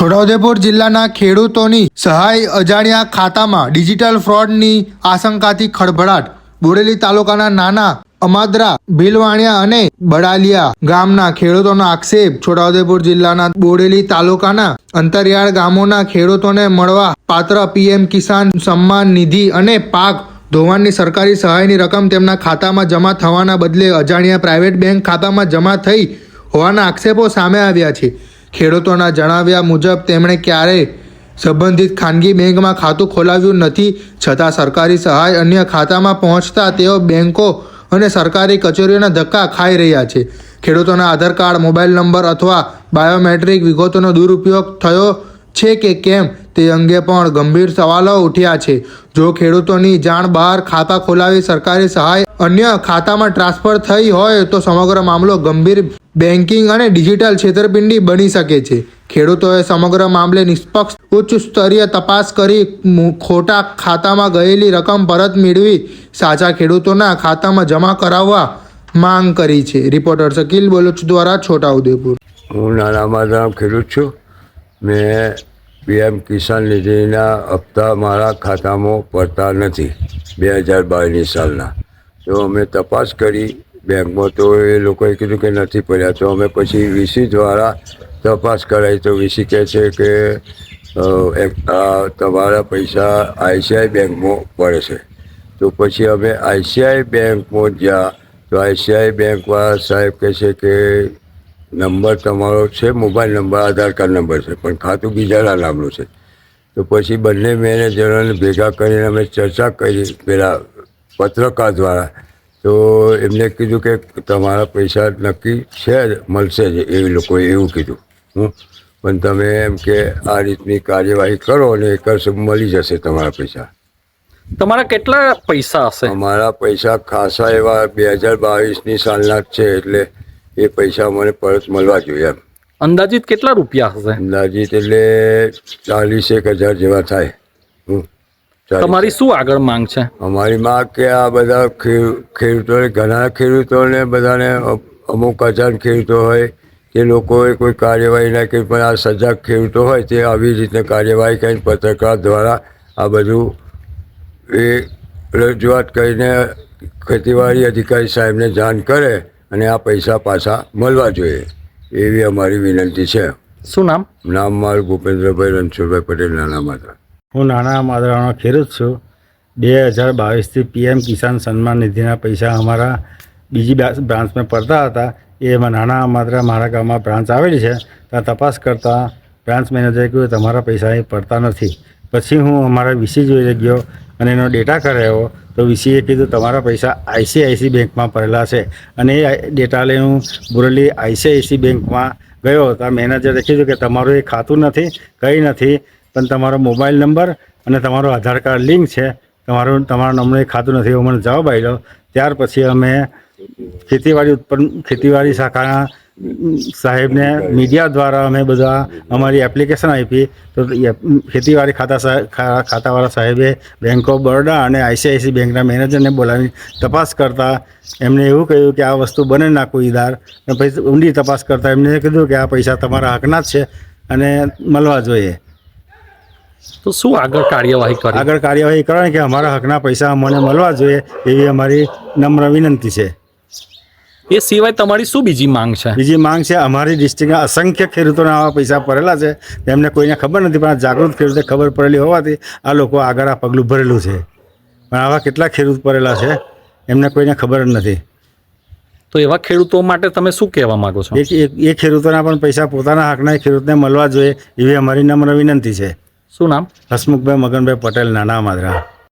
છોટાઉદેપુર જિલ્લાના ખેડૂતોની સહાય અજાણ્યા ખાતામાં ડિજિટલ ફ્રોડની આશંકાથી ખળભળાટ. બોડેલી તાલુકાના નાના અમાદરા, ભીલવાણિયા અને બડાલિયા ગામના ખેડૂતોનો આક્ષેપ. છોટાઉદેપુર જિલ્લાના બોડેલી તાલુકાના અંતરિયાળ ગામોના ખેડૂતોને મળવા પાત્ર પીએમ કિસાન સન્માન નિધિ અને પાક ધોવાણની સરકારી સહાયની રકમ તેમના ખાતામાં જમા થવાના બદલે અજાણ્યા પ્રાઇવેટ બેંક ખાતામાં જમા થઈ હોવાના આક્ષેપો સામે આવ્યા છે. ખેડૂતોના જણાવ્યા મુજબ તેમણે ક્યારેય સંબંધિત ખાનગી બેંકમાં ખાતું ખોલાવ્યું નથી, છતાં સરકારી સહાય અન્ય ખાતામાં પહોંચતા તેઓ બેંકો અને સરકારી કચેરીઓના ધક્કા ખાઈ રહ્યા છે. ખેડૂતોના આધાર કાર્ડ, મોબાઈલ નંબર અથવા બાયોમેટ્રિક વિગતોનો દુરુપયોગ થયો છે કે કેમ તે અંગે પણ ગંભીર સવાલો ઉઠ્યા છે. જો ખેડૂતોની જાણ બહાર ખાતા ખોલાવી સરકારી સહાય અન્ય ખાતામાં ટ્રાન્સફર થઈ હોય તો સમગ્ર મામલો ગંભીર બેન્કિંગ અને ડિજિટલ છેતરપિંડી બની શકે છે. ખેડૂતોએ સમગ્ર મામલે નિષ્પક્ષ ઉચ્ચ સ્તરીય તપાસ કરી ખોટા ખાતામાં ગયેલી રકમ પરત મેળવી સાચા ખેડૂતોના ખાતામાં જમા કરાવવા માંગ કરી છે. રિપોર્ટર શકીલ બલોચ દ્વારા છોટાઉદેપુર. હું નાના માધરામ ખેડૂત છું. મેં પીએમ કિસાન નિધિના હપ્તા મારા ખાતામાં પડતા નથી 2022 સાલના. તો અમે તપાસ કરી બેંકમાં, તો એ લોકોએ કીધું કે નથી પડ્યા. તો અમે પછી વીસી દ્વારા તપાસ કરાવી, તો વીસી કહે છે કે તમારા પૈસા આઈસીઆઈ બેંકમાં પડે છે. તો પછી અમે આઈસીઆઈ બેંકમાં ગયા, તો આઈસીઆઈ બેંકવાળા સાહેબ કહે છે કે નંબર તમારો છે, મોબાઈલ નંબર, આધાર કાર્ડ નંબર છે, પણ ખાતું બીજાના નામનું છે. તો પછી બંને મેનેજરોને ભેગા કરીને અમે ચર્ચા કરી પેલા પત્રકાર દ્વારા. તો એમને કીધું કે તમારા પૈસા નક્કી છે, મળશે જ, એ લોકોએ એવું કીધું. પણ તમે એમ કે આ રીતની કાર્યવાહી કરો અને એ કરશો, મળી જશે તમારા પૈસા. તમારા કેટલા પૈસા હશે? અમારા પૈસા ખાસા એવા 2022 સાલના જ છે, એટલે એ પૈસા મને પરત મળવા જોઈએ એમ. અંદાજિત કેટલા રૂપિયા હશે? અંદાજિત એટલે 40,000 જેવા થાય. તમારી શું આગળ માંગ છે? અમારી માંગ કે આ બધા ખેડૂતોને, ઘણા ખેડૂતોને બધાને, અમુક અજાણ ખેડૂતો હોય તે લોકોએ કોઈ કાર્યવાહી ના કરી, પણ આ સજાગ ખેડૂતો હોય તે આવી રીતે કાર્યવાહી કરીને પત્રકાર દ્વારા આ બધું એ રજૂઆત કરીને ખેતીવાડી અધિકારી સાહેબને જાણ કરે અને આ પૈસા પાછા મળવા જોઈએ એવી અમારી વિનંતી છે. શું નામ? નામ મારું ભૂપેન્દ્રભાઈ રણછોડભાઈ પટેલ, નાના માદરા. હું નાના માદરાનો ખેડૂત છું. 2022થી પીએમ કિસાન સન્માન નિધિના પૈસા અમારા બીજી બ્રાન્ચમાં પડતા હતા. એમાં નાના માદરા મારા ગામમાં બ્રાન્ચ આવેલી છે, ત્યાં તપાસ કરતાં બ્રાન્ચ મેનેજરે કહ્યું તમારા પૈસા અહીં પડતા નથી. પછી હું અમારા વીસી જોઈ ગયો અને એનો ડેટા કરાવ્યો, તો વીસીએ કીધું તમારા પૈસા આઈસીઆઈસી બેંકમાં પડેલા છે. અને એ ડેટા લઈને હું બોરેલી આઈસીઆઈસી બેંકમાં ગયો, તો મેનેજરે કીધું કે તમારું એ ખાતું નથી, કંઈ નથી, પણ તમારો મોબાઈલ નંબર અને તમારો આધાર કાર્ડ લિંક છે, તમારા નંબરનું એ ખાતું નથી, એવો મને જવાબ આવ્યો. ત્યાર પછી અમે ખેતીવાડી શાખાના સાહેબને મીડિયા દ્વારા અમે બધા અમારી એપ્લિકેશન આપી. તો ખેતીવાડી ખાતાવાળા સાહેબે બેંક ઓફ બરોડા અને આઈસીઆઈસી બેંકના મેનેજરને બોલાવી તપાસ કરતાં એમને એવું કહ્યું કે આ વસ્તુ બને ના કોઈ દાર. અને પછી ઊંડી તપાસ કરતાં એમને કીધું કે આ પૈસા તમારા હકના જ છે અને મળવા જોઈએ. તો શું આગળ કાર્યવાહી કરી? આગળ કાર્યવાહી કરવાની કે અમારા હકના પૈસા અમને મળવા જોઈએ એવી અમારી નમ્ર વિનંતી છે. એ સિવાય તમારી શું બીજી માંગ છે? બીજી માંગ છે, અમારી ડિસ્ટ્રિક્ટના અસંખ્ય ખેડૂતોને આવા પૈસા પડેલા છે, તેમને કોઈને ખબર નથી, પણ જાગૃત ખેડૂતને ખબર પડેલી હોવાથી આ લોકો આગળ આ પગલું ભરેલું છે. પણ આવા કેટલા ખેડૂત પડેલા છે એમને કોઈને ખબર જ નથી. તો એવા ખેડૂતો માટે તમે શું કહેવા માંગો છો? એ ખેડૂતોના પણ પૈસા પોતાના હકના ખેડૂતને મળવા જોઈએ એવી અમારી નમ્ર વિનંતી છે. શું નામ? હસમુખભાઈ મગનભાઈ પટેલ, નાના માદરા.